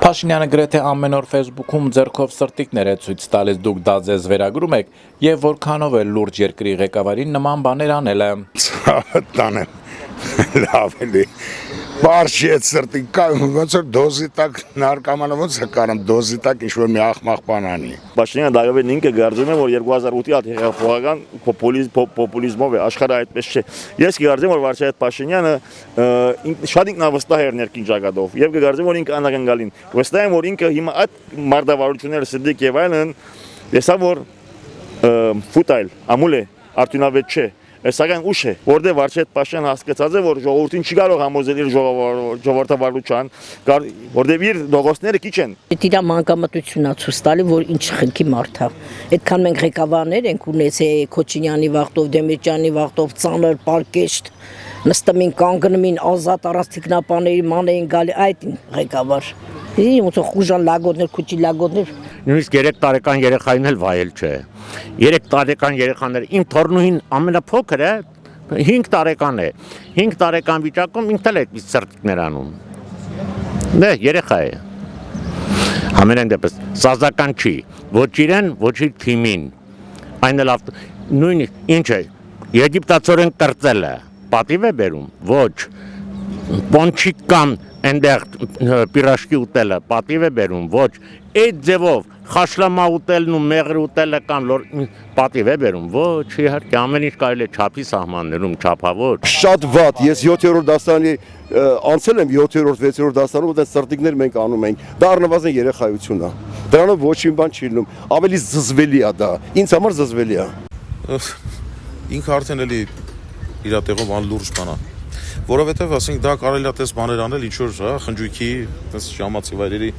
Փաշինյանը գրեթե ամեն օր Facebook-ում ձեռքով սրտիկներ է ցույց տալիս, դուք դա ձեզ վերագրում եք, եւ որքանով է լուրջ երկրի ղեկավարին նման բաներ անելը։ Տանեմ, լավ էլի, բարշի էտ սրտիկ, ոնց որ դոզի տակ նարկամանով ոնց է կարամ, դոզի տակ ինչ-որ մի աղմաղ բան անի։ Փաշինյանը դայովեն ինքը գարձում է, որ 2008-ի հեղափոխական պոպուլիզմով է, աշխարհը այդպես չէ։ Ես կգարձեմ, որ Վարչապետ Փաշինյանը շատ ինքնավստահ էր ներքին ճակատով, եւ կգարձեմ, որ ինքը անակնկալին։ Վստահ եմ, որ ինքը հիմա այդ մարտավարությունները սդիկ եւ այլն, տեսա որ ֆուտայլ, ամուլ է, արդյունավետ չէ։ Սակայն ուշ է, որտեղ Վարչապետ Փաշինյանը հասկացած է, որ ժողովրդին չի կարող համոզել իր ժողովրդավարության, որտեղ իր դողոցները քիչ են։ Իր մանկամտությունն է ցույց տալի, որ ինչ խնդի մարդ է։ Այդքան մենք ղեկավարներ ենք ունեցել Քոչինյանի վախտով, Դեմիրճյանի վախտով, ծանր պարկեշտ, նստում են կանգնում են ազատ առանց թիկնապաների ման էին գալի այդ ղեկավար։ Ոնց խուժան լագոտներ, քուչի լագոտներ։ Նույնիսկ 3 տարեկան երեխային էլ վայել չէ։ 3 տարեկան երեխաները իմ թորնուհին ամենափոքր է 5 տարեկան է։ 5 տարեկան վիճակում ինքն էլ այդպես սրտիկներ անում։ Դե երեխա է։ Համենայն դեպս սազական չի։ Ոչ իրեն, ոչ իր թիմին։ Այն էլ նույնիսկ ինչ է։ Եգիպտացորեն կրծելը պատիվ է բերում։ Ոչ։ Պոնչիկ կամ այնտեղ պիրաշկի ուտելը պատիվ է բերում, ոչ, այդ ձևով խաշլամա ուտելն ու մեղր ուտելը կամ պատիվ է բերում, ոչ, իհարկե ամեն ինչ կարելի է չափի սահմաններում, չափավոր։ Շատ վատ, ես 7-րդ դասարանի անցել եմ 7-րդ, 6-րդ դասարանում, այդպես սրտիկներ մենք անում ենք, դա առնվազն երեխայություն է, դրանով ոչ մի բան չի լինում, ավելի զզվելի է դա, ինձ համար զզվելի է։ Ինքը արդեն էլի իր տեղով անլուրջ բան է։ Որովհետև ասենք դա կարելի է այդպես բաներ անել, ինչ որ խնջույքի, այդպես ժամացի վայրերի,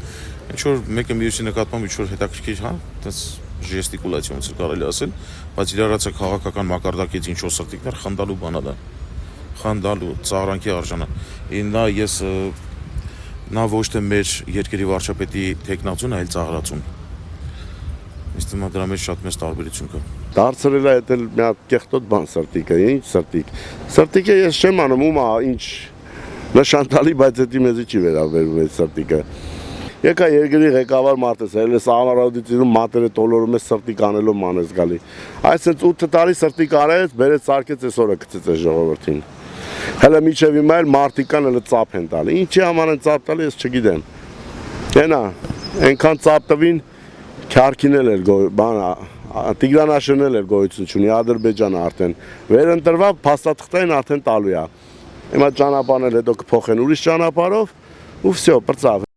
ինչ որ մեկը մյուսի նկատմամբ ինչ որ հետաքրքիր, այդպես ժեստիկուլյացիա ոնց կարելի ասել, բայց իրարացը քաղաքական մակարդակից ինչ որ սրտիկներ խնդալու բան է դա։ Խնդալու, ծաղրանքի արժանա։ Նա ես նա ոչ թե մեր երկրի վարչապետի տեխնացուն, այլ ծաղրացուն։ Իսկ դրա մեջ շատ մեծ տարբերություն կա։ Դարձրել է դա մի հատ կեղտոտ բան սրտիկը, ինչ սրտիկ։ Սրտիկը ես չեմ անում, ումա ինչ նշանտալի, բայց դա մեզի չի վերաբերվում այդ սրտիկը։ Եկա երկրի ղեկավար մարդես, հենց սահմանադրությունում մատերը տոլորում է սրտիկ անելով մանես գալի։ Այսինքն 8 տարի սրտիկ արեց, բերեց սարքեց այսօրը գցեց այս ժողովրդին։ Հələ միջև հիմա էլ մարտիկան հələ ծափ են տալի։ Ինչի համար են ծափ տալի, ես չգիտեմ։ Ենա, այնքան ծափ տվին Քարքինել էր բան Տիգրանաշենել էր գոյություն ունի Ադրբեջանը արդեն վերընտրվա փաստաթղթային արդեն տալու է։ Հիմա ճանապարհն էլ հետո կփոխեն ուրիշ ճանապարհով ու վсё, պրծավ։